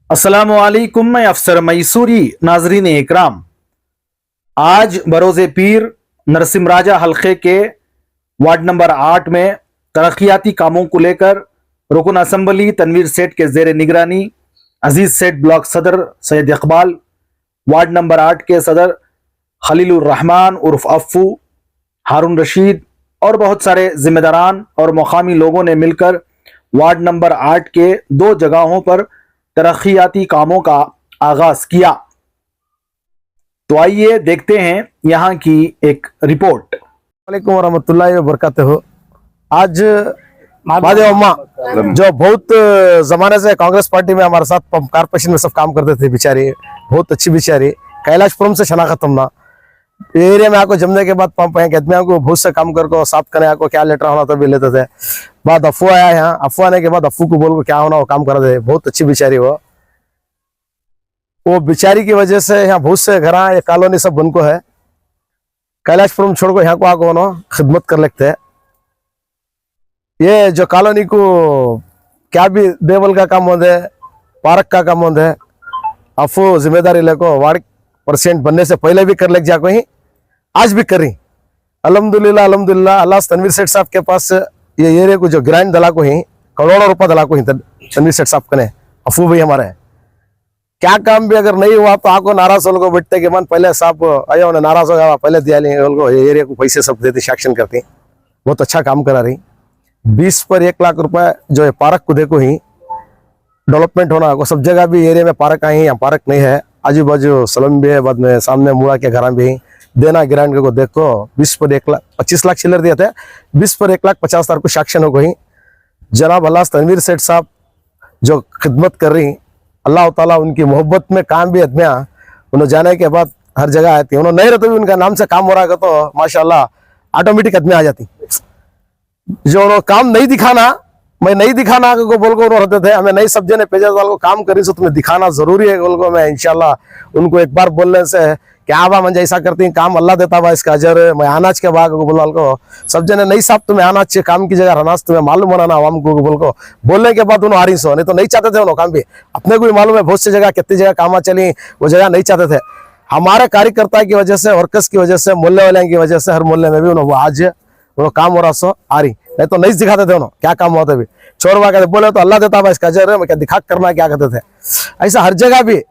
अस्सलामुअलैकुम, मैं अफसर मैसूरी। नाजरीन इकराम, आज बरोज़े पीर नरसिम राजा हल्के के वार्ड नंबर 8 में तरक्याती कामों को लेकर रुकन असम्बली तनवीर सेठ के जेर निगरानी अजीज सेठ ब्लॉक सदर सैयद इकबाल, वार्ड नंबर 8 के सदर खलीलुर रहमान उर्फ अफ्फू, हारून रशीद और बहुत सारे जिम्मेदारान और मुकामी लोगों ने मिलकर वार्ड नंबर 8 के 2 जगहों पर तरक्याती कामों का आगाज किया। तो आइए देखते हैं यहाँ की एक रिपोर्ट। वालेकुम वरहमतुल्लाहि वबरकातुहू। आज महादेव अम्मा जो बहुत जमाने से कांग्रेस पार्टी में हमारे साथ कारपोरेशन में सब काम करते थे, बेचारी बहुत अच्छी बेचारी, कैलाशपुरम से शनाख्त हमना एरिया में आको जमने के बाद पंप है कहते हैं को बहुत से काम कर साफ करने आको क्या लेटर होना तो भी लेते थे। बाद अफू आया यहाँ, अफू आने के बाद अफू को बोल क्या होना वो काम कर दे। बहुत अच्छी बेचारी वो बेचारी की वजह से यहाँ बहुत से घर ये कॉलोनी सब उनको है। कैलाशपुरम छोड़ को यहाँ को आको ना खिदमत कर लेते हैं। ये जो कॉलोनी को क्या भी देवल का काम होता है, पार्क का काम होता है, अफू जिम्मेदारी लेको वार्ड परसेंट बनने से पहले भी कर ले जा कोई, आज भी करी अल्हम्दुलिल्लाह अल्हम्दुलिल्लाह। अल्लाह तनवीर सेठ साहब के पास ये एरिया को जो ग्रांड दला को ही करोड़ों रुपया दला को ही तनवीर सेठ साहब कने अफू भाई हमारे क्या काम भी अगर नहीं हुआ तो आको नाराज हो लोगों बैठते के मन पहले साहब आया उन्हें नाराज हो गया पहले दिया एरिया को पैसे सब देती सैक्शन करती। बहुत अच्छा काम करा रही। 20 पर 1 लाख रुपए जो है पार्क को देखो ही डेवलपमेंट होना को सब जगह भी एरिया में पार्क आई, यहाँ पार्क नहीं है, आजू बाजू सलम भी है, बाद में सामने मुड़ा के घर भी देना ग्रांड को देखो 20 पर 1 लाख 25 लाख चिल्लर दिया था, 20 पर 1 लाख 50 हजार को सैक्शन हो गई। जनाब अल्लाह तनवीर सेठ साहब जो खिदमत कर रही, अल्लाह ताला उनकी मोहब्बत में काम भी आदमियाँ उन्होंने जाने के बाद हर जगह आती है। उन्होंने नहीं रहते भी उनका नाम से काम हो रहा है तो माशाल्लाह ऑटोमेटिक आदमी आ जाती। जो उन्होंने काम नहीं दिखाना, मैं नहीं दिखाना को बोल को रहते थे, हमें नहीं सब जने पेजा को काम करी सो तुम्हें दिखाना जरूरी है बोल को मैं इंशाल्लाह उनको एक बार बोलने से क्या बा मंजा ऐसा करती हैं काम अल्लाह देता बा इसका अजर। मैं अनाज के बाग को बोला को सब जने नहीं साहब तुम्हें अनाज चाहिए काम की जगह अनाज तुम्हें मालूम बनाना आवाम को बोल को बोलने के बाद उन्होंने आ रही सो, नहीं तो नहीं चाहते थे उन्होंने काम भी अपने को भी मालूम है बहुत सी जगह कितनी जगह काम चली वो जगह नहीं चाहते थे। हमारे कार्यकर्ता की वजह से वर्कर्स की वजह से मोहल्ले वाले की वजह से हर मोहल्ले में भी उन्होंने आज उन्होंने काम हो रहा सो आ रही, नहीं तो नहीं दिखाते थे उन्होंने क्या काम होता भी छोड़वा कहते बोले तो अल्लाह देता बा इसका अजर है, मैं क्या दिखा करना क्या कहते थे। ऐसा हर जगह भी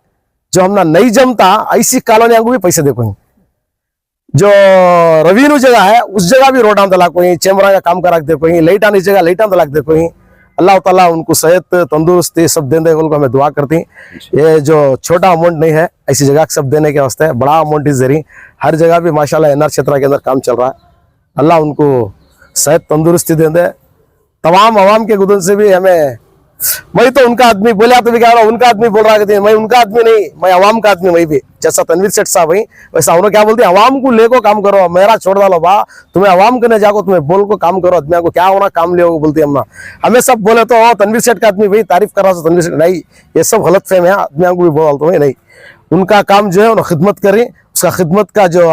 जो हमना नहीं जमता ऐसी कॉलोनियों को भी पैसे देखो। जो रवीनू जगह है उस जगह भी रोडां दला कोई चेमरा का काम करा देखो, लाइट आने जगह लाइटा दला देखो। अल्लाह ताला उनको सेहत तंदुरुस्ती सब देने को हमें दुआ करती। ये जो छोटा अमाउंट नहीं है ऐसी जगह सब देने के वास्ते बड़ा अमाउंट इस जरिए हर जगह भी माशाल्लाह एनआर क्षेत्र के अंदर काम चल रहा है। अल्लाह उनको सेहत तंदुरुस्ती दे दे। तमाम आवाम के गुदन से भी हमें, मैं तो उनका आदमी बोला तो भी क्या उनका आदमी बोल रहा है, मैं उनका आदमी नहीं, मैं अवाम का आदमी। मैं भी जैसा तनवीर सेठ साहब भाई वैसा उन्होंने क्या बोलते हैं अवाम को लेको काम करो, मेरा छोड़ डालो बा तुम्हें अवाम करने जाको तुम्हें बोल को काम करो, आदमी को क्या होना काम ले बोलते हम ना। हमें सब बोले तो तनवीर सेठ का आदमी भाई तारीफ कर रहा तनवीर सेठ, नहीं ये सब गलत फहम है, आदमियों को भी बोल तो नहीं। उनका काम जो है उन्होंने खिदमत करी, उसका खिदमत का जो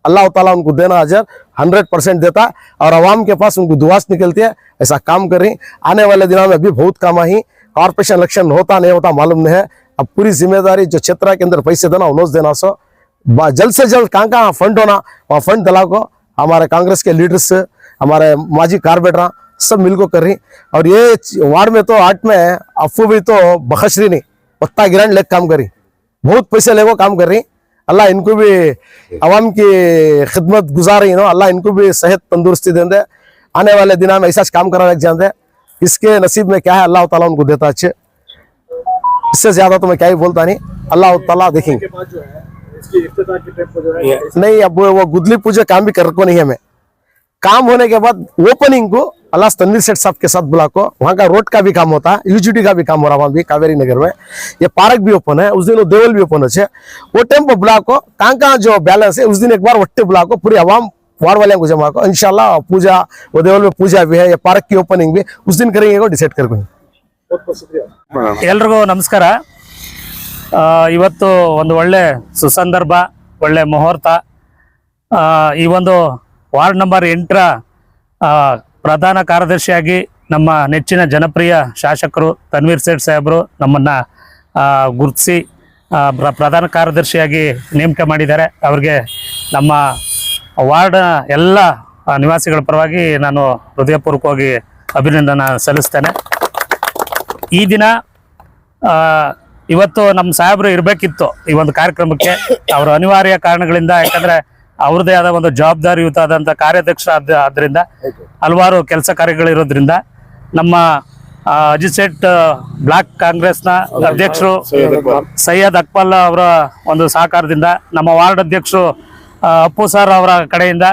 अल्लाह ताला उनको देना अजर 100% देता और अवाम के पास उनको दुआस निकलती है। ऐसा काम कर रही। आने वाले दिनों में भी बहुत काम आई। कॉर्पोरेशन इलेक्शन होता नहीं होता मालूम नहीं है, अब पूरी जिम्मेदारी जो क्षेत्र के अंदर पैसे देना उन्होंने देना सो जल्द से जल्द कहाँ फंड होना वहाँ फंड दिला को हमारे कांग्रेस के लीडर्स हमारे माजी कारपोरेटर सब मिलकर कर रही। और ये वार्ड में तो 8 में अफू भी तो बखशरी नहीं पत्ता गिरान लेकर काम करी, बहुत पैसे लेकर काम कर रही। अल्लाह इनको भी अवाम की खिदमत गुजार रही नो, अल्लाह इनको भी सेहत तंदुरुस्ती दे दे। आने वाले दिनों में ऐसा काम करा जान दे, इसके नसीब में क्या है अल्लाह ताला उनको देता अच्छे। इससे ज्यादा तो मैं क्या ही बोलता नहीं, अल्लाह ताला देखेंगे। नहीं अब वो गुदली पूजा काम भी कर को नहीं है, हमें काम होने के बाद ओपनिंग को अल्लाह तनवीर सेठ साहब के साथ बुला को वहाँ का रोड का भी काम होता है, यूजीडी का भी काम हो रहा है वहाँ भी कावेरी नगर में। ये पार्क भी ओपन है, उस दिन वो देवल भी ओपन है। वो टाइम पर बुला को कहाँ जो बैलेंस है उस दिन एक बार वट्टे बुला को पूरी आवाम वार्ड वाले को जमा को इंशाल्लाह पूजा वो देवल में पूजा भी है, ये पार्क की ओपनिंग भी उस दिन करेंगे डिसाइड कर। ಎಲ್ರಿಗೂ ನಮಸ್ಕಾರ। ಇವತ್ತು ಒಂದು ಒಳ್ಳೆ ಸುಸಂದರ್ಭ, ಒಳ್ಳೆ ಮುಹೂರ್ತ। ಈ ಒಂದು ವಾರ್ಡ್ ನಂಬರ್ 8ರ ಪ್ರಧಾನ ಕಾರ್ಯದರ್ಶಿಯಾಗಿ ನಮ್ಮ ನೆಚ್ಚಿನ ಜನಪ್ರಿಯ ಶಾಸಕರು ತನ್ವೀರ್ ಸೇಠ್ ಸಾಹೇಬರು ನಮ್ಮನ್ನ ಗುರುತಿಸಿ ಪ್ರಧಾನ ಕಾರ್ಯದರ್ಶಿಯಾಗಿ ನೇಮಕ ಮಾಡಿದ್ದಾರೆ. ಅವ್ರಿಗೆ ನಮ್ಮ ವಾರ್ಡ್ ಎಲ್ಲ ನಿವಾಸಿಗಳ ಪರವಾಗಿ ನಾನು ಹೃದಯಪೂರ್ವಕವಾಗಿ ಅಭಿನಂದನೆ ಸಲ್ಲಿಸ್ತೇನೆ. ಈ ದಿನ ಇವತ್ತು ನಮ್ಮ ಸಾಹೇಬರು ಇರಬೇಕಿತ್ತು ಈ ಒಂದು ಕಾರ್ಯಕ್ರಮಕ್ಕೆ. ಅವರ ಅನಿವಾರ್ಯ ಕಾರಣಗಳಿಂದ, ಯಾಕಂದ್ರೆ ಅವ್ರದ್ದೇ ಆದ ಒಂದು ಜವಾಬ್ದಾರಿಯುತವಾದಂಥ ಕಾರ್ಯಾಧ್ಯಕ್ಷ ಆದ್ರಿಂದ ಹಲವಾರು ಕೆಲಸ ಕಾರ್ಯಗಳಿರೋದ್ರಿಂದ ನಮ್ಮ ಅಜಿಸೆಟ್ ಬ್ಲಾಕ್ ಕಾಂಗ್ರೆಸ್ನ ಅಧ್ಯಕ್ಷರು ಸೈಯದ್ ಅಕ್ಬಲ್ ಅವರ ಒಂದು ಸಹಕಾರದಿಂದ, ನಮ್ಮ ವಾರ್ಡ್ ಅಧ್ಯಕ್ಷರು ಅಪ್ಪು ಸರ್ ಅವರ ಕಡೆಯಿಂದ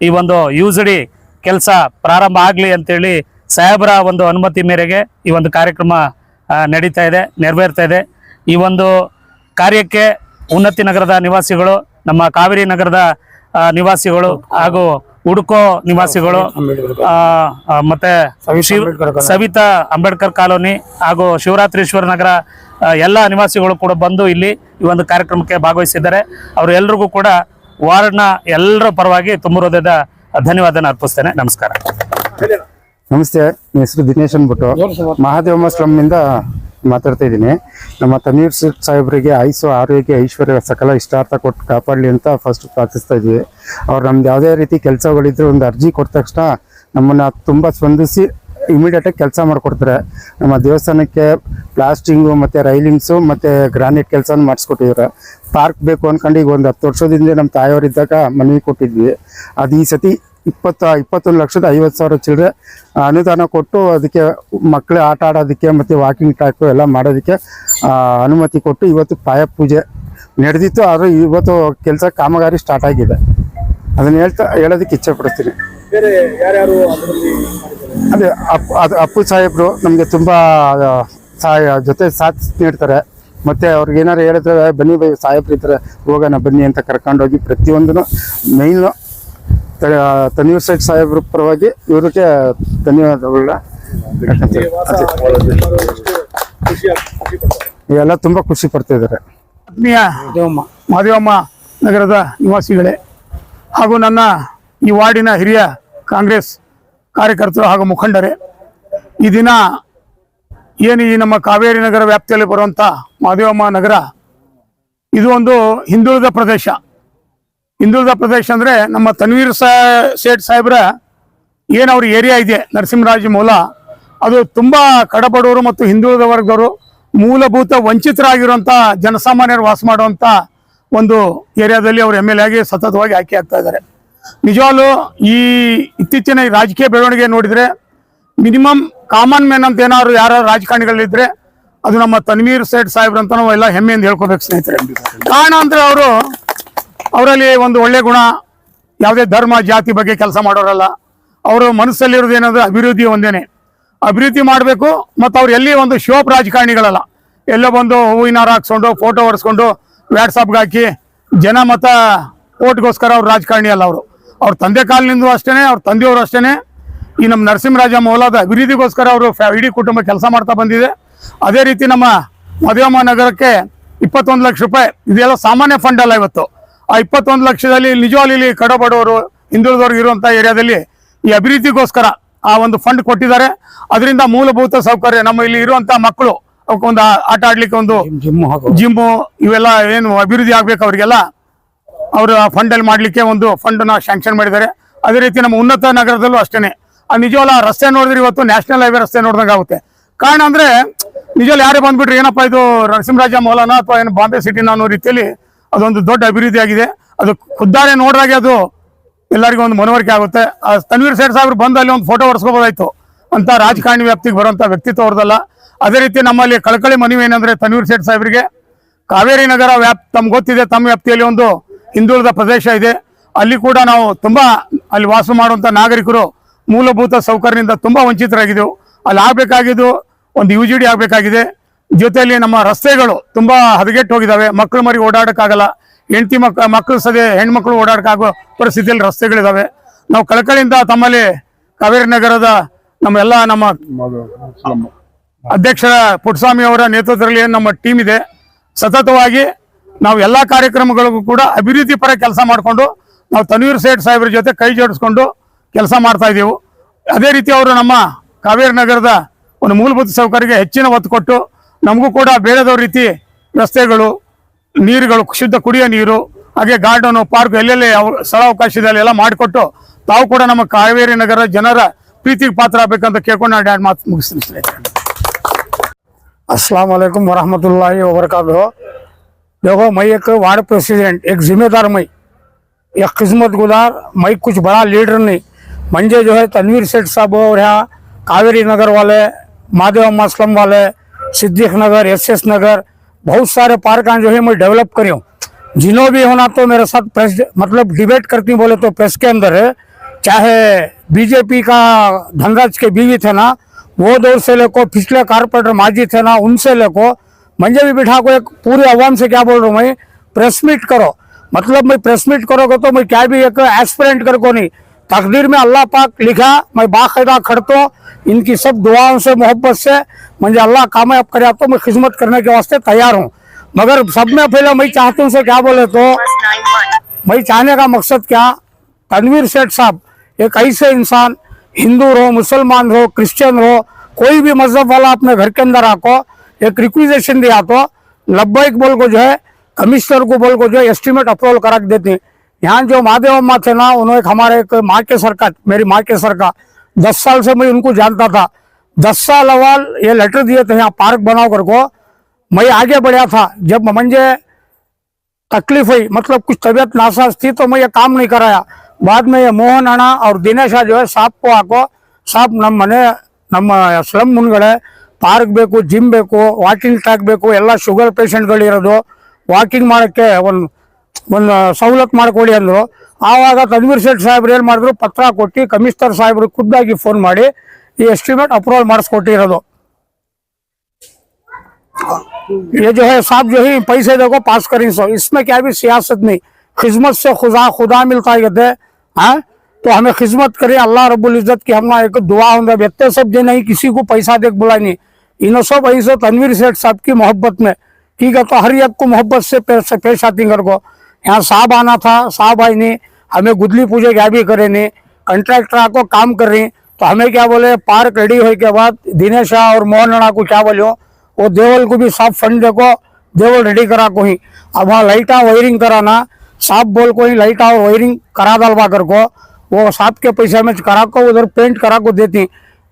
ಈ ಒಂದು ಯುಜಿಡಿ ಕೆಲಸ ಪ್ರಾರಂಭ ಆಗಲಿ ಅಂತೇಳಿ ಸಾಹೇಬರ ಒಂದು ಅನುಮತಿ ಮೇರೆಗೆ ಈ ಒಂದು ಕಾರ್ಯಕ್ರಮ ನಡೀತಾ ಇದೆ, ನೆರವೇರ್ತಾ ಇದೆ. ಈ ಒಂದು ಕಾರ್ಯಕ್ಕೆ ಉನ್ನತಿ ನಗರದ ನಿವಾಸಿಗಳು, ನಮ್ಮ ಕಾವೇರಿ ನಗರದ ನಿವಾಸಿಗಳು ಹಾಗೂ ಹುಡುಕೋ ನಿವಾಸಿಗಳು, ಮತ್ತೆ ಸವಿತಾ ಅಂಬೇಡ್ಕರ್ ಕಾಲೋನಿ ಹಾಗೂ ಶಿವರಾತ್ರೀಶ್ವರ ನಗರ ಎಲ್ಲ ನಿವಾಸಿಗಳು ಕೂಡ ಬಂದು ಇಲ್ಲಿ ಈ ಒಂದು ಕಾರ್ಯಕ್ರಮಕ್ಕೆ ಭಾಗವಹಿಸಿದ್ದಾರೆ. ಅವರು ಎಲ್ರಿಗೂ ಕೂಡ ವಾರ್ಡ್ನ ಎಲ್ಲರ ಪರವಾಗಿ ತುಂಬ ಹೃದಯದ ಧನ್ಯವಾದನ ಅರ್ಪಿಸ್ತೇನೆ. ನಮಸ್ಕಾರ. ನಮಸ್ತೆ, ನನ್ನ ಹೆಸರು ದಿನೇಶ್ ಅಂದ್ಬಿಟ್ಟು ಮಹಾದೇವಮ್ಮ ಸ್ಲಮ್ನಿಂದ ಮಾತಾಡ್ತಾ ಇದ್ದೀನಿ. ನಮ್ಮ ತನ್ವೀರ್ ಸೇಠ್ ಸಾಹೇಬರಿಗೆ ಆಯುಸ್ಸು, ಆರೋಗ್ಯ, ಐಶ್ವರ್ಯ, ಸಕಲ ಇಷ್ಟಾರ್ಥ ಕೊಟ್ಟು ಕಾಪಾಡಲಿ ಅಂತ ಫಸ್ಟ್ ಪ್ರಾರ್ಥಿಸ್ತಾ ಇದ್ವಿ. ಅವ್ರು ನಮ್ದು ಯಾವುದೇ ರೀತಿ ಕೆಲಸಗಳಿದ್ರು ಒಂದು ಅರ್ಜಿ ಕೊಟ್ಟ ತಕ್ಷಣ ನಮ್ಮನ್ನು ತುಂಬ ಸ್ಪಂದಿಸಿ ಇಮಿಡಿಯೇಟಾಗಿ ಕೆಲಸ ಮಾಡಿಕೊಡ್ತಾರೆ. ನಮ್ಮ ದೇವಸ್ಥಾನಕ್ಕೆ ಪ್ಲಾಸ್ಟಿಂಗು ಮತ್ತು ರೈಲಿಂಗ್ಸು ಮತ್ತು ಗ್ರಾನೈಟ್ ಕೆಲಸ ಮಾಡಿಸ್ಕೊಟ್ಟಿದ್ದಾರೆ. ಪಾರ್ಕ್ ಬೇಕು ಅಂದ್ಕೊಂಡು ಈಗ ಒಂದು 10 ವರ್ಷದಿಂದ ನಮ್ಮ ತಾಯಿಯವರಿದ್ದಾಗ ಮನವಿ ಕೊಟ್ಟಿದ್ವಿ. ಅದು ಈ ಸತಿ 21,50,000 ಚಿಲ್ಲರೆ ಅನುದಾನ ಕೊಟ್ಟು ಅದಕ್ಕೆ ಮಕ್ಕಳು ಆಟ ಆಡೋದಕ್ಕೆ ಮತ್ತು ವಾಕಿಂಗ್ ಟ್ರ್ಯಾಕು ಎಲ್ಲ ಮಾಡೋದಕ್ಕೆ ಅನುಮತಿ ಕೊಟ್ಟು ಇವತ್ತು ಪಾಯ ಪೂಜೆ ನಡೆದಿತ್ತು. ಆದರೆ ಇವತ್ತು ಕೆಲಸ ಕಾಮಗಾರಿ ಸ್ಟಾರ್ಟ್ ಆಗಿದೆ. ಅದನ್ನು ಹೇಳೋದಕ್ಕೆ ಇಚ್ಛೆ ಪಡ್ತೀನಿ. ಅದೇ ಅಪ್ಪು ಸಾಹೇಬರು ನಮಗೆ ತುಂಬ ಜೊತೆ ಸಾಥ್ ನೀಡ್ತಾರೆ. ಮತ್ತು ಅವ್ರಿಗೆ ಏನಾರು ಹೇಳಿದ್ರೆ ಬನ್ನಿ ಸಾಹೇಬ್ರು ಇದ್ದಾರೆ ಹೋಗೋಣ ಬನ್ನಿ ಅಂತ ಕರ್ಕೊಂಡೋಗಿ ಪ್ರತಿಯೊಂದೂ ಮೇಯ್ನು ತನ್ವೀರ್ ಸೇಠ್ ಸಾಹೇಬ್ರ ಪರವಾಗಿ ಇವ್ರಿಗೆ ಧನ್ಯವಾದಗಳನ್ನ. ಎಲ್ಲ ತುಂಬ ಖುಷಿ ಪಡ್ತಿದ್ದಾರೆ. ಆತ್ಮೀಯ ಮಾದೇವಮ್ಮ ನಗರದ ನಿವಾಸಿಗಳೇ ಹಾಗೂ ನನ್ನ ಈ ವಾರ್ಡಿನ ಹಿರಿಯ ಕಾಂಗ್ರೆಸ್ ಕಾರ್ಯಕರ್ತರು ಹಾಗೂ ಮುಖಂಡರೇ, ಈ ದಿನ ಏನು ಈ ನಮ್ಮ ಕಾವೇರಿ ನಗರ ವ್ಯಾಪ್ತಿಯಲ್ಲಿ ಬರುವಂಥ ಮಾದೇವಮ್ಮ ನಗರ ಇದು ಒಂದು ಹಿಂದುಳಿದ ಪ್ರದೇಶ. ಹಿಂದುಳಿದ ಪ್ರದೇಶ ಅಂದರೆ ನಮ್ಮ ತನ್ವೀರ್ ಸೇಠ್ ಸಾಹೇಬ್ರ ಏನು ಅವ್ರ ಏರಿಯಾ ಇದೆ ನರಸಿಂಹರಾಜ ಮೂಲ, ಅದು ತುಂಬ ಕಡಬಡವರು ಮತ್ತು ಹಿಂದುಳಿದ ವರ್ಗದವರು ಮೂಲಭೂತ ವಂಚಿತರಾಗಿರುವಂಥ ಜನಸಾಮಾನ್ಯರು ವಾಸ ಮಾಡುವಂಥ ಒಂದು ಏರಿಯಾದಲ್ಲಿ ಅವರು MLA ಆಗಿ ಸತತವಾಗಿ ಆಯ್ಕೆ ಆಗ್ತಾ ಇದ್ದಾರೆ. ನಿಜವಾಗ್ಲೂ ಈ ಇತ್ತೀಚಿನ ರಾಜಕೀಯ ಬೆಳವಣಿಗೆ ನೋಡಿದರೆ ಮಿನಿಮಮ್ ಕಾಮನ್ ಮ್ಯಾನ್ ಅಂತ ಏನಾದ್ರು ಯಾರು ರಾಜಕಾರಣಿಗಳಿದ್ರೆ ಅದು ನಮ್ಮ ತನ್ವೀರ್ ಸೇಠ್ ಸಾಹೇಬ್ರು ಅಂತ ನಾವು ಎಲ್ಲ ಹೆಮ್ಮೆಯಿಂದ ಹೇಳ್ಕೋಬೇಕು ಸ್ನೇಹಿತರೆ. ಕಾರಣ ಅಂದರೆ ಅವರಲ್ಲಿ ಒಂದು ಒಳ್ಳೆ ಗುಣ, ಯಾವುದೇ ಧರ್ಮ ಜಾತಿ ಬಗ್ಗೆ ಕೆಲಸ ಮಾಡೋರಲ್ಲ. ಅವರು ಮನಸ್ಸಲ್ಲಿರೋದು ಏನಂದ್ರೆ ಅಭಿವೃದ್ಧಿ ಒಂದೇನೆ, ಅಭಿವೃದ್ಧಿ ಮಾಡಬೇಕು. ಮತ್ತು ಅವ್ರು ಎಲ್ಲಿ ಒಂದು ಶೋಪ್ ರಾಜಕಾರಣಿಗಳಲ್ಲ, ಎಲ್ಲೋ ಬಂದು ಹೂವಿನ ಹಾರ ಹಾಕ್ಸ್ಕೊಂಡು ಫೋಟೋ ಹೊಡ್ಸ್ಕೊಂಡು ವ್ಯಾಟ್ಸಪ್ಗೆ ಹಾಕಿ ಜನ ಮತ್ತು ಓಟ್ಗೋಸ್ಕರ ಅವ್ರು ರಾಜಕಾರಣಿ ಅಲ್ಲ. ಅವ್ರ ತಂದೆ ಕಾಲನಿಂದ ಅಷ್ಟೇ, ಅವ್ರ ತಂದೆಯವರು ಅಷ್ಟೇ ಈ ನಮ್ಮ ನರಸಿಂಹರಾಜ ಮೌಲಾದ ಅಭಿವೃದ್ಧಿಗೋಸ್ಕರ ಅವರು ಇಡೀ ಕುಟುಂಬ ಕೆಲಸ ಮಾಡ್ತಾ ಬಂದಿದೆ. ಅದೇ ರೀತಿ ನಮ್ಮ ಮಾದೇವಮ್ಮ ನಗರಕ್ಕೆ 21 ಲಕ್ಷ ರೂಪಾಯಿ ಇದೆಲ್ಲ ಸಾಮಾನ್ಯ ಫಂಡ್ ಅಲ್ಲ. ಇವತ್ತು ಆ 21 ಲಕ್ಷದಲ್ಲಿ ನಿಜವಾಗ್ಲೂ ಇಲ್ಲಿ ಕಡಬಡವರು ಹಿಂದುಳಿದವ್ರಿಗೆ ಇರುವಂಥ ಏರಿಯಾದಲ್ಲಿ ಈ ಅಭಿವೃದ್ಧಿಗೋಸ್ಕರ ಆ ಒಂದು ಫಂಡ್ ಕೊಟ್ಟಿದ್ದಾರೆ. ಅದರಿಂದ ಮೂಲಭೂತ ಸೌಕರ್ಯ ನಮ್ಮ ಇಲ್ಲಿ ಇರುವಂಥ ಮಕ್ಕಳು ಅವಕ್ಕೊಂದು ಆಟ ಆಡ್ಲಿಕ್ಕೆ ಒಂದು ಜಿಮ್ಮು ಇವೆಲ್ಲ ಏನು ಅಭಿವೃದ್ಧಿ ಆಗ್ಬೇಕು ಅವರಿಗೆಲ್ಲ ಅವರು ಫಂಡಲ್ಲಿ ಮಾಡಲಿಕ್ಕೆ ಒಂದು ಫಂಡನ್ನ ಶಾಂಕ್ಷನ್ ಮಾಡಿದ್ದಾರೆ. ಅದೇ ರೀತಿ ನಮ್ಮ ಉನ್ನತ ನಗರದಲ್ಲೂ ಅಷ್ಟೇ. ಆ ನಿಜವಲ್ಲ ರಸ್ತೆ ನೋಡಿದ್ರೆ ಇವತ್ತು ನ್ಯಾಷನಲ್ ಹೈವೇ ರಸ್ತೆ ನೋಡಿದಂಗೆ ಆಗುತ್ತೆ. ಕಾರಣ ಅಂದರೆ ನಿಜವಲ್ಲ ಯಾರೇ ಬಂದ್ಬಿಟ್ರೆ ಏನಪ್ಪ ಇದು ನರಸಿಂಹರಾಜ ಮೌಲಾನ ಅಥವಾ ಏನು ಬಾಂಬೆ ಸಿಟಿನ ಅನ್ನೋ ರೀತಿಯಲ್ಲಿ ಅದೊಂದು ದೊಡ್ಡ ಅಭಿವೃದ್ಧಿ ಆಗಿದೆ. ಅದು ಖುದ್ದಾನೆ ನೋಡಿದಾಗೆ ಅದು ಎಲ್ಲರಿಗೂ ಒಂದು ಮನವರಿಕೆ ಆಗುತ್ತೆ. ತನ್ವೀರ್ ಸೇಠ್ ಸಾಹೇಬ್ರು ಬಂದು ಅಲ್ಲಿ ಒಂದು ಫೋಟೋ ಹೊಡ್ಸ್ಕೋಬೋದಾಯ್ತು ಅಂತ ರಾಜಕಾರಣಿ ವ್ಯಾಪ್ತಿಗೆ ಬರುವಂಥ ವ್ಯಕ್ತಿತ್ವ ಅವ್ರದಲ್ಲ. ಅದೇ ರೀತಿ ನಮ್ಮಲ್ಲಿ ಕಳಕಳಿ ಮನವಿ ಏನಂದರೆ ತನ್ವೀರ್ ಸೇಠ್ ಸಾಹೇಬ್ರಿಗೆ ಕಾವೇರಿ ನಗರ ತಮ್ಗೆ ಗೊತ್ತಿದೆ, ತಮ್ಮ ವ್ಯಾಪ್ತಿಯಲ್ಲಿ ಒಂದು ಹಿಂದುಳಿದ ಪ್ರದೇಶ ಇದೆ. ಅಲ್ಲಿ ಕೂಡ ನಾವು ತುಂಬ ಅಲ್ಲಿ ವಾಸ ಮಾಡುವಂಥ ನಾಗರಿಕರು ಮೂಲಭೂತ ಸೌಕರ್ಯದಿಂದ ತುಂಬ ವಂಚಿತರಾಗಿದ್ದೆವು. ಅಲ್ಲಿ ಆಗಬೇಕಾಗಿದ್ದು ಒಂದು UGD ಆಗಬೇಕಾಗಿದೆ. ಜೊತೆಯಲ್ಲಿ ನಮ್ಮ ರಸ್ತೆಗಳು ತುಂಬ ಹದಗೆಟ್ಟು ಹೋಗಿದ್ದಾವೆ. ಮಕ್ಕಳು ಮರಿ ಓಡಾಡೋಕ್ಕಾಗಲ್ಲ, ಹೆಂಡತಿ ಮಕ್ಕಳು ಸದೇ ಹೆಣ್ಮಕ್ಳು ಓಡಾಡೋಕ್ಕಾಗೋ ಪರಿಸ್ಥಿತಿಯಲ್ಲಿ ರಸ್ತೆಗಳಿದ್ದಾವೆ. ನಾವು ಕಳಕಳಿಯಿಂದ ತಮ್ಮಲ್ಲಿ ಕಾವೇರಿ ನಗರದ ನಮ್ಮ ಅಧ್ಯಕ್ಷರ ಪುಟ್ಟಸ್ವಾಮಿ ಅವರ ನೇತೃತ್ವದಲ್ಲಿ ನಮ್ಮ ಟೀಮ್ ಇದೆ. ಸತತವಾಗಿ ನಾವು ಎಲ್ಲ ಕಾರ್ಯಕ್ರಮಗಳಿಗೂ ಕೂಡ ಅಭಿವೃದ್ಧಿ ಪರ ಕೆಲಸ ಮಾಡಿಕೊಂಡು ನಾವು ತನ್ವೀರ್ ಸೇಠ್ ಸಾಹೇಬ್ರ ಜೊತೆ ಕೈ ಜೋಡಿಸ್ಕೊಂಡು ಕೆಲಸ ಮಾಡ್ತಾ ಇದ್ದೀವಿ. ಅದೇ ರೀತಿ ಅವರು ನಮ್ಮ ಕಾವೇರಿ ನಗರದ ಒಂದು ಮೂಲಭೂತ ಸೌಕರ್ಯಕ್ಕೆ ಹೆಚ್ಚಿನ ಒತ್ತು ಕೊಟ್ಟು ನಮಗೂ ಕೂಡ ಬೇರೆದವ್ರ ರೀತಿ ರಸ್ತೆಗಳು, ನೀರುಗಳು, ಶುದ್ಧ ಕುಡಿಯೋ ನೀರು, ಹಾಗೆ ಗಾರ್ಡನು, ಪಾರ್ಕ್ ಎಲ್ಲೆಲ್ಲಿ ಸ್ಥಳ ಅವಕಾಶ ಇದೆ ಅಲ್ಲೆಲ್ಲ ಮಾಡಿಕೊಟ್ಟು ತಾವು ಕೂಡ ನಮ್ಮ ಕಾವೇರಿ ನಗರ ಜನರ ಪ್ರೀತಿಗೆ ಪಾತ್ರ ಆಗ್ಬೇಕಂತ ಕೇಳ್ಕೊಂಡು ನಾನು 2 ಮಾತು ಮುಗಿಸ್ತೀನಿ ಸ್ನೇಹಿತರೆ. अस्सलाम वालेकुम वरहमतुल्लाहि वबरकातुहू। देखो, मैं एक वार्ड प्रेसिडेंट, एक जिम्मेदार मैं, एक खिदमत गुजार, मैं कुछ बड़ा लीडर नहीं। मंजे जो है तनवीर सेठ साहब और यहाँ कावेरी नगर वाले, महादेव अम्मा स्लम वाले, सिद्दीक नगर, SS नगर, बहुत सारे पार्क जो है मैं डेवलप करी हूँ। जिन्हों भी होना तो मेरे साथ प्रेस मतलब डिबेट करती बोले तो प्रेस के अंदर है, चाहे बीजेपी का धनराज के बीवी थे ना, वो दौर से लेको पिछले कारपोरेटर माजी थे ना, उनसे लेको मंजे भी बिठा को एक पूरे अवाम से क्या बोल रहा हूँ मैं, प्रेस मीट करो। मतलब मैं प्रेस मीट करोगे तो मैं क्या भी एक एस्पिरेंट कर को नहीं, तकदीर में अल्लाह पाक लिखा, मैं बाकायदा खड़तो इनकी सब दुआओं से मोहब्बत से मुझे अल्लाह कामयाब करे तो मैं खिदमत करने के वास्ते तैयार हूँ। मगर सब में पहले मैं चाहती हूँ से क्या बोले तो मैं चाहने का मकसद क्या, तनवीर सेठ साहब एक ऐसे इंसान, हिंदू हो, मुसलमान हो, क्रिश्चियन हो, कोई भी मजहब वाला अपने घर के अंदर आको एक रिक्विजेशन दिया तो लब्बैक बोल को जो है कमिश्नर को बोल को जो है एस्टीमेट अप्रूवल करा देते हैं। यहाँ जो महादेव अम्मा थे ना, उन्होंने हमारे एक माँ के सरकार, मेरी माँ के सरकार 10 साल से मैं उनको जानता था। 10 साल अवाल ये लेटर दिए थे यहाँ पार्क बनाओ कर को, मैं आगे बढ़ा था। जब मुझे तकलीफ हुई, मतलब कुछ तबीयत नासाज थी तो मैं ये काम नहीं कराया। बाद में ये मोहन अण्णा और दिनेश जो है साहब को आको, साहब ನಮ್ಮ ಸ್ಲಮ್ ಮುಂದ್ಗಡೆ ಪಾರ್ಕ್ ಬೇಕು, ಜಿಮ್ ಬೇಕು, ವಾಕಿಂಗ್ ಟ್ರ್ಯಾಕ್ ಬೇಕು, ಎಲ್ಲ ಶುಗರ್ ಪೇಷಂಟ್ಗಳಿರೋದು, ವಾಕಿಂಗ್ ಮಾಡೋಕ್ಕೆ ಒಂದು ಸವಲತ್ತು ಮಾಡಿಕೊಡಿ ಅಂದರು। ಆವಾಗ ತನ್ವೀರ್ ಸೇಠ್ ಸಾಹೇಬ್ರು ಏನು ಮಾಡಿದ್ರು, ಪತ್ರ ಕೊಟ್ಟು ಕಮಿಷನರ್ ಸಾಹೇಬ್ರು ಖುದ್ದಾಗಿ ಫೋನ್ ಮಾಡಿ ಈ ಎಸ್ಟಿಮೇಟ್ ಅಪ್ರೂವಲ್ ಮಾಡಿಸ್ಕೊಟ್ಟಿರೋದು। ये जो है साहब जो है पैसे देखो पास करें सो, इसमें क्या भी सियासत नहीं, खिदमत से खुदा मिलता है कहते हैं। तो हमें खिदमत करें अल्लाह रब्बुल इज्जत की, हम एक दुआ होंगे व्यक्ति सब जो नहीं, किसी को पैसा देख बुलाई नहीं, इन्हों सब ऐसे तनवीर सेठ साहब की मोहब्बत में, ठीक है। तो हर एक को मोहब्बत से पेश आती कर को। यहाँ साहब आना था, साहब आई नहीं, हमें गुदली पूजे क्या भी करे नहीं, कंट्रैक्टर को काम कर रही। तो हमें क्या बोले, पार्क रेडी होने के बाद दिनेश और मोहन अण्णा को क्या बोलो, वो देवल को भी साफ फंड देखो, देवल रेडी करा को ही। अब वहाँ लाइटा वायरिंग कराना, साफ बोल को ही लाइटा और वायरिंग करा दलवा कर को, वो साहब के पैसे में करा को उधर पेंट करा को देती।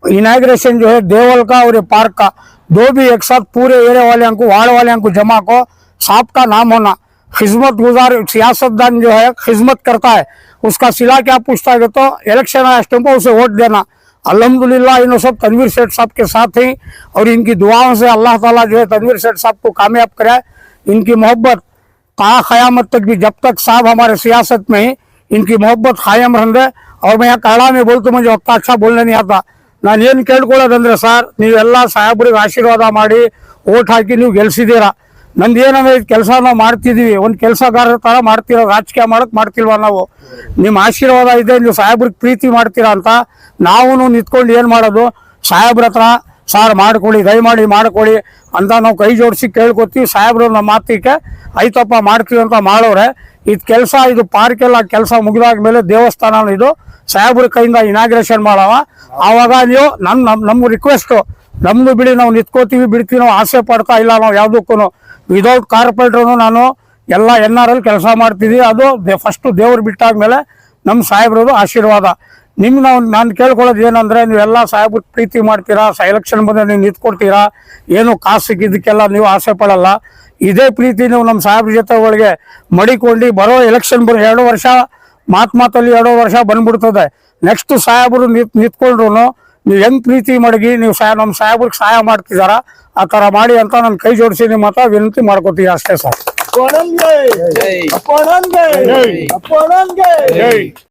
इनाग्रेशन जो है देवल का और ये पार्क का दो भी एक साथ पूरे एरिया वाले को, वार्ड वाले को जमा को साहब का नाम होना। खिदमत गुजार सियासतदान जो है खिदमत करता है, उसका सिला क्या पूछता है तो इलेक्शन आया टाइम पर उसे वोट देना। अल्हम्दुलिल्लाह इन सब तनवीर सेठ साहब के साथ हैं और इनकी दुआओं से अल्लाह ताला जो है तनवीर सेठ साहब को कामयाब कराए। इनकी मोहब्बत ता क़यामत तक भी, जब तक साहब हमारे सियासत में ही, इनकी मोहब्बत कायम रहे। और मैं यहाँ कನ್ನಡ में बोलते मुझे उतना अच्छा बोलने नहीं आता। ನಾನು ಏನು ಕೇಳ್ಕೊಳ್ಳೋದಂದ್ರೆ ಸರ್, ನೀವೆಲ್ಲ ಸಾಹೇಬ್ರಿಗೆ ಆಶೀರ್ವಾದ ಮಾಡಿ ಓಟ್ ಹಾಕಿ ನೀವು ಗೆಲ್ಸಿದ್ದೀರಾ। ನಂದು ಏನಂದ್ರೆ ಕೆಲಸ ನಾವು ಮಾಡ್ತಿದ್ದೀವಿ, ಒಂದು ಕೆಲಸಗಾರರ ಥರ ಮಾಡ್ತಿರೋ, ರಾಜಕೀಯ ಮಾಡಕ್ಕೆ ಮಾಡ್ತಿಲ್ವ ನಾವು। ನಿಮ್ಮ ಆಶೀರ್ವಾದ ಇದೆ, ನೀವು ಸಾಹೇಬ್ರಿಗೆ ಪ್ರೀತಿ ಮಾಡ್ತೀರಾ ಅಂತ ನಾವು ನಿಂತ್ಕೊಂಡು ಏನು ಮಾಡೋದು, ಸಾಹೇಬ್ರ ಹತ್ರ ಸಾರ್ ಮಾಡ್ಕೊಳ್ಳಿ, ದಯಮಾಡಿ ಮಾಡ್ಕೊಳ್ಳಿ ಅಂತ ನಾವು ಕೈ ಜೋಡಿಸಿ ಕೇಳ್ಕೊತೀವಿ। ಸಾಹೇಬ್ರು ನಮ್ಮ ಮಾತಿಗೆ ಆಯ್ತಪ್ಪ ಮಾಡ್ತೀವಿ ಅಂತ ಮಾಡೋರೆ। ಇದು ಕೆಲಸ, ಇದು ಪಾರ್ಕ್ ಎಲ್ಲ ಕೆಲಸ ಮುಗಿದಾದ್ಮೇಲೆ ದೇವಸ್ಥಾನ ಇದು ಸಾಹೇಬ್ರ ಕೈಯಿಂದ ಇನಾಗ್ರೇಷನ್ ಮಾಡವ। ಆವಾಗ ನೀವು ನಮ್ಮ ರಿಕ್ವೆಸ್ಟು, ನಮ್ದು ಬಿಡಿ, ನಾವು ನಿಂತ್ಕೋತೀವಿ ಬಿಡ್ತೀವಿ, ನಾವು ಆಸೆ ಪಡ್ತಾ ಇಲ್ಲ ನಾವು ಯಾವುದಕ್ಕೂ। ವಿದೌಟ್ ಕಾರ್ಪೊರೇಟ್ರು ನಾನು ಎಲ್ಲ NRL ಕೆಲಸ ಮಾಡ್ತಿದ್ದೀವಿ। ಅದು ಫಸ್ಟು ದೇವ್ರು ಬಿಟ್ಟಾದ್ಮೇಲೆ ನಮ್ಮ ಸಾಹೇಬ್ರದು ಆಶೀರ್ವಾದ। ನಿಮ್ಗೆ ನಾನು ಕೇಳ್ಕೊಳ್ಳೋದು ಏನಂದರೆ, ನೀವೆಲ್ಲ ಸಾಹೇಬ್ರ ಪ್ರೀತಿ ಮಾಡ್ತೀರಾ, ಎಲೆಕ್ಷನ್ ಬಂದರೆ ನೀವು ನಿಂತ್ಕೊಡ್ತೀರಾ, ಏನು ಕಾಸು ಸಿಕ್ಕಿದ್ದಕ್ಕೆಲ್ಲ ನೀವು ಆಸೆ ಪಡಲ್ಲ। ಇದೇ ಪ್ರೀತಿ ನೀವು ನಮ್ಮ ಸಾಹೇಬ್ರ ಜೊತೆ ಒಳಗೆ ಮಡಿಕೊಂಡು ಬರೋ ಎಲೆಕ್ಷನ್ 2 ವರ್ಷ ಮಾತಲ್ಲಿ 2 ವರ್ಷ ಬಂದ್ಬಿಡ್ತದೆ। ನೆಕ್ಸ್ಟ್ ಸಾಹೇಬರು ನಿಂತ್ಕೊಂಡ್ರು ನೀವು ಹೆಂಗ್ ಪ್ರೀತಿ ಮಡಗಿ ನೀವು ನಮ್ಮ ಸಾಹೇಬ್ರಿಗೆ ಸಹಾಯ ಮಾಡ್ತಿದಾರ ಆ ಥರ ಮಾಡಿ ಅಂತ ನಾನು ಕೈ ಜೋಡಿಸಿ ನಿಮ್ಮ ಹತ್ರ ವಿನಂತಿ ಮಾಡ್ಕೋತೀವಿ ಅಷ್ಟೇ ಸರ್।